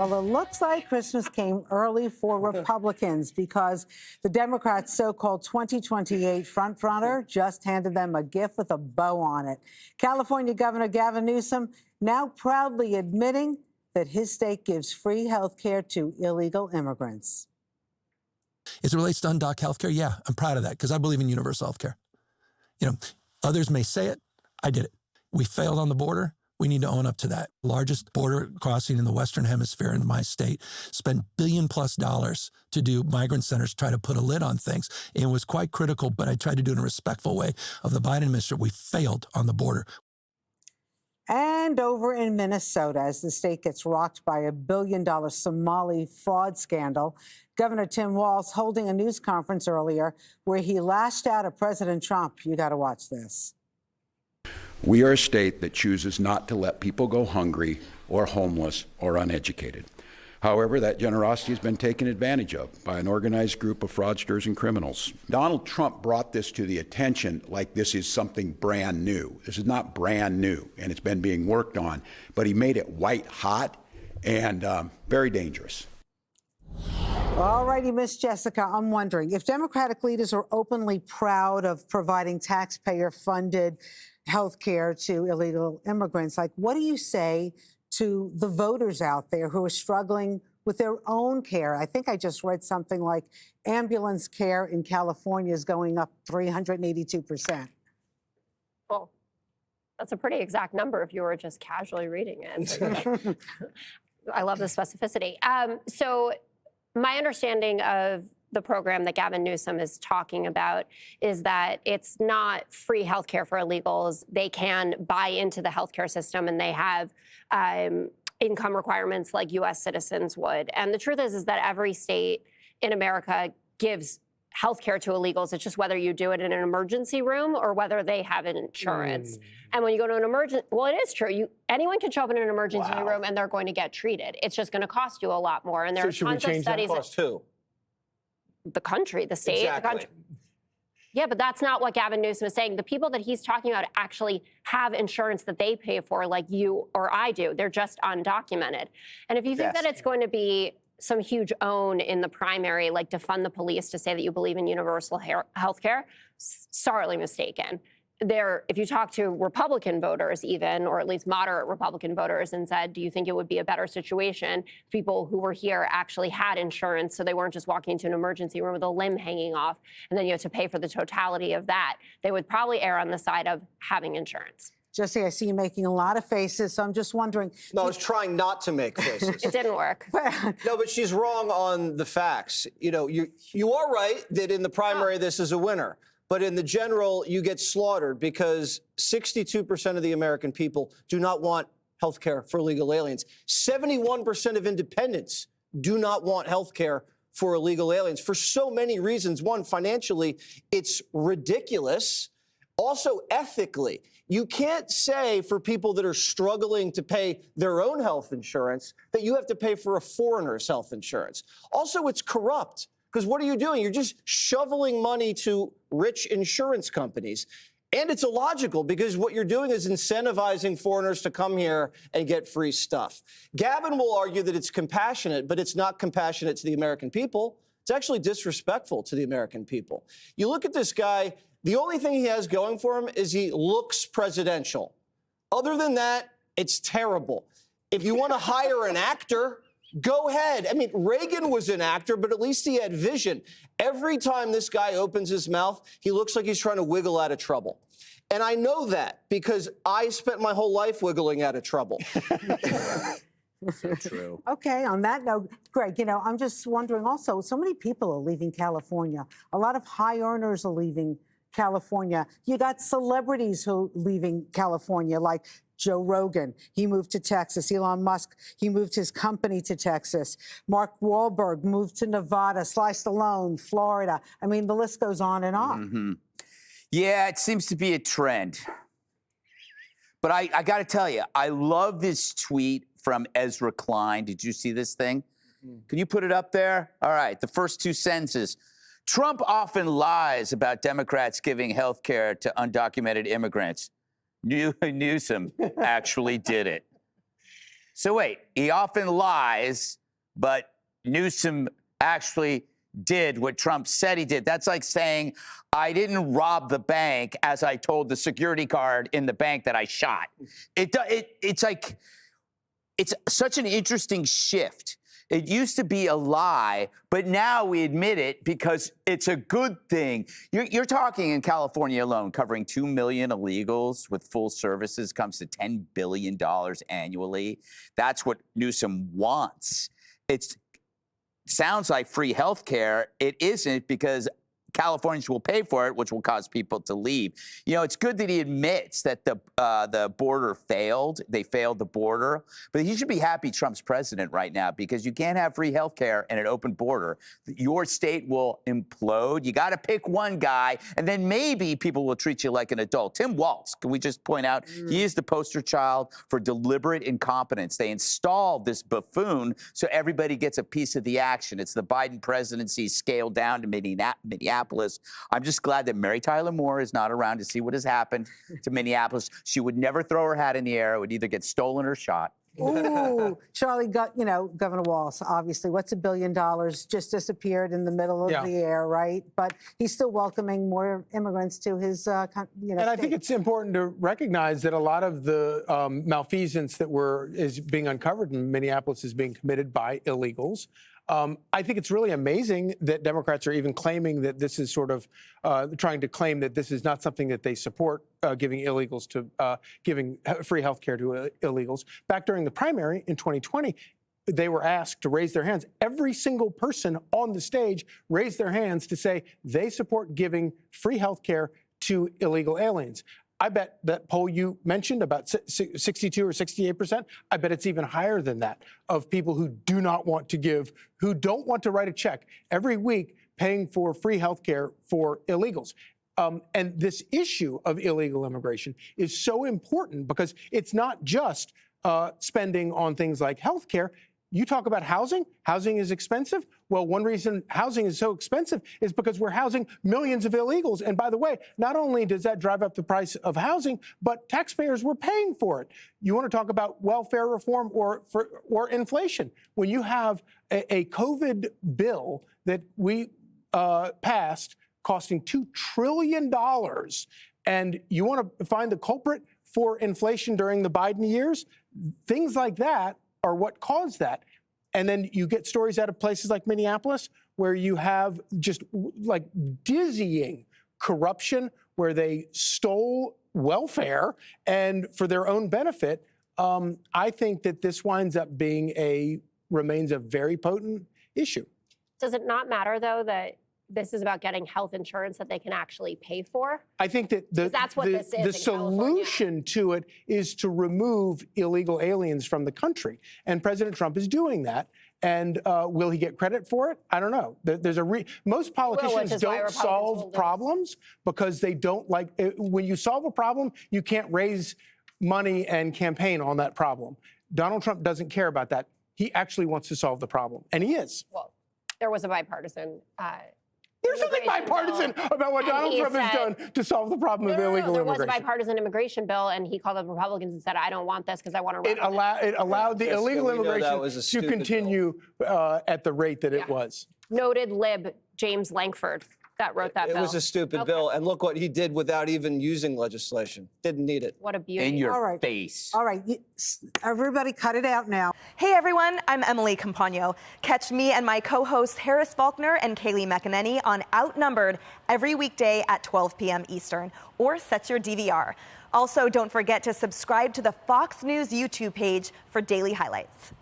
Well, it looks like Christmas came early for Republicans because the Democrats' so-called 2028 frontrunner just handed them a gift with a bow on it. California Governor Gavin Newsom now proudly admitting that his state gives free health care to illegal immigrants. As it relates to undocked health care, yeah, I'm proud of that because I believe in universal health care. You know, others may say it. I did it. We failed on the border. We need to own up to that. Largest border crossing in the Western Hemisphere in my state, spent $1 billion+ to do migrant centers, try to put a lid on things. And it was quite critical, but I tried to do it in a respectful way of the Biden administration. We failed on the border. And over in Minnesota, as the state gets rocked by a $1 billion Somali fraud scandal, Governor Tim Walz holding a news conference earlier where he lashed out at President Trump. You got to watch this. We are a state that chooses not to let people go hungry or homeless or uneducated. However, that generosity has been taken advantage of by an organized group of fraudsters and criminals. Donald Trump brought this to the attention like this is something brand new. This is not brand new, and it's been being worked on, but he made it white hot and very dangerous. All righty, Miss Jessica, I'm wondering if Democratic leaders are openly proud of providing taxpayer-funded health care to illegal immigrants, like what do you say to the voters out there who are struggling with their own care? I think I just read something like ambulance care in California is going up 382%. Well, that's a pretty exact number if you were just casually reading it. I love the specificity. So my understanding of the program that Gavin Newsom is talking about is that it's not free healthcare for illegals. They can buy into the healthcare system and they have income requirements like U.S. citizens would. And the truth is that every state in America gives healthcare to illegals. It's just whether you do it in an emergency room or whether they have an insurance. And when you go to an emergency, well, it is true. Anyone can show up in an emergency room and they're going to get treated. It's just going to cost you a lot more. And there are tons of studies. That cost who? The country, the state, exactly. The country. Yeah, but that's not what Gavin Newsom is saying. The people that he's talking about actually have insurance that they pay for, like you or I do. They're just undocumented. And if you think that it's going to be some huge own in the primary, like defund the police to say that you believe in universal health care, sorely mistaken. If you talk to Republican voters even, or at least moderate Republican voters, and said, do you think it would be a better situation if people who were here actually had insurance so they weren't just walking into an emergency room with a limb hanging off, and then you have to pay for the totality of that, they would probably err on the side of having insurance. Jesse, I see you making a lot of faces, so I'm just wondering. No, I was trying not to make faces. It didn't work. No, but she's wrong on the facts. You know, you are right that in the primary this is a winner. But in the general, you get slaughtered because 62% of the American people do not want health care for illegal aliens. 71% of independents do not want health care for illegal aliens for so many reasons. One, financially, it's ridiculous. Also, ethically, you can't say for people that are struggling to pay their own health insurance that you have to pay for a foreigner's health insurance. Also, it's corrupt. Because what are you doing? You're just shoveling money to rich insurance companies. And it's illogical because what you're doing is incentivizing foreigners to come here and get free stuff. Gavin will argue that it's compassionate, but it's not compassionate to the American people. It's actually disrespectful to the American people. You look at this guy, the only thing he has going for him is he looks presidential. Other than that, it's terrible. If you want to hire an actor, go ahead. I mean, Reagan was an actor, but at least he had vision. Every time this guy opens his mouth, he looks like he's trying to wiggle out of trouble. And I know that because I spent my whole life wiggling out of trouble. So true. Okay, on that note, Greg, you know, I'm just wondering also, so many people are leaving California. A lot of high earners are leaving California. You got celebrities who are leaving California, like Joe Rogan, he moved to Texas. Elon Musk, he moved his company to Texas. Mark Wahlberg moved to Nevada. Sly Stallone, Florida. I mean, the list goes on and on. Yeah, it seems to be a trend. But I got to tell you, I love this tweet from Ezra Klein. Did you see this thing? Can you put it up there? All right, the first two sentences. Trump often lies about Democrats giving health care to undocumented immigrants. Newsom actually did it. So wait, he often lies, but Newsom actually did what Trump said he did. That's like saying, I didn't rob the bank as I told the security guard in the bank that I shot. It's like, it's such an interesting shift. It used to be a lie, but now we admit it because it's a good thing. You're talking in California alone, covering 2 million illegals with full services comes to $10 billion annually. That's what Newsom wants. It sounds like free health care. It isn't, because Californians will pay for it, which will cause people to leave. You know, it's good that he admits that the border failed. They failed the border. But he should be happy Trump's president right now, because you can't have free health care and an open border. Your state will implode. You got to pick one guy, and then maybe people will treat you like an adult. Tim Walz, can we just point out, he is the poster child for deliberate incompetence. They installed this buffoon so everybody gets a piece of the action. It's the Biden presidency scaled down to Minneapolis. I'm just glad that Mary Tyler Moore is not around to see what has happened to Minneapolis. She would never throw her hat in the air. It would either get stolen or shot. Ooh, Charlie, Governor Walz, obviously, what's $1 billion just disappeared in the middle of the air, right? But he's still welcoming more immigrants to his, And I think it's important to recognize that a lot of the malfeasance that is being uncovered in Minneapolis is being committed by illegals. I think it's really amazing that Democrats are even claiming that this is sort of trying to claim that this is not something that they support, giving free health care to illegals. Back during the primary in 2020, they were asked to raise their hands. Every single person on the stage raised their hands to say they support giving free health care to illegal aliens. I bet that poll you mentioned, about 62 or 68%, I bet it's even higher than that, of people who do not want to give, who don't want to write a check every week paying for free health care for illegals. And this issue of illegal immigration is so important because it's not just spending on things like health care. You talk about housing. Housing is expensive. Well, one reason housing is so expensive is because we're housing millions of illegals. And by the way, not only does that drive up the price of housing, but taxpayers were paying for it. You want to talk about welfare reform or inflation. When you have a COVID bill that we passed costing $2 trillion, and you want to find the culprit for inflation during the Biden years, things like that are what caused that. And then you get stories out of places like Minneapolis where you have just like dizzying corruption, where they stole welfare and for their own benefit. I think that this winds up remains a very potent issue. Does it not matter, though, that this is about getting health insurance that they can actually pay for? I think that the solution to it is to remove illegal aliens from the country. And President Trump is doing that. And will he get credit for it? I don't know. Most politicians don't solve problems because they don't like when you solve a problem, you can't raise money and campaign on that problem. Donald Trump doesn't care about that. He actually wants to solve the problem, and he is. Well, there was a bipartisan. There's nothing bipartisan about what Donald Trump has done to solve the problem of illegal immigration. There was a bipartisan immigration bill, and he called up Republicans and said, I don't want this because I want to run it allowed the illegal immigration to continue at the rate that it was. Noted lib James Lankford that wrote that bill. It was a stupid bill, and look what he did without even using legislation. Didn't need it. What a beauty. In your face. All right, everybody cut it out now. Hey everyone, I'm Emily Campagno. Catch me and my co-hosts Harris Faulkner and Kaylee McEnany on Outnumbered every weekday at 12 p.m. Eastern, or set your DVR. Also, don't forget to subscribe to the Fox News YouTube page for daily highlights.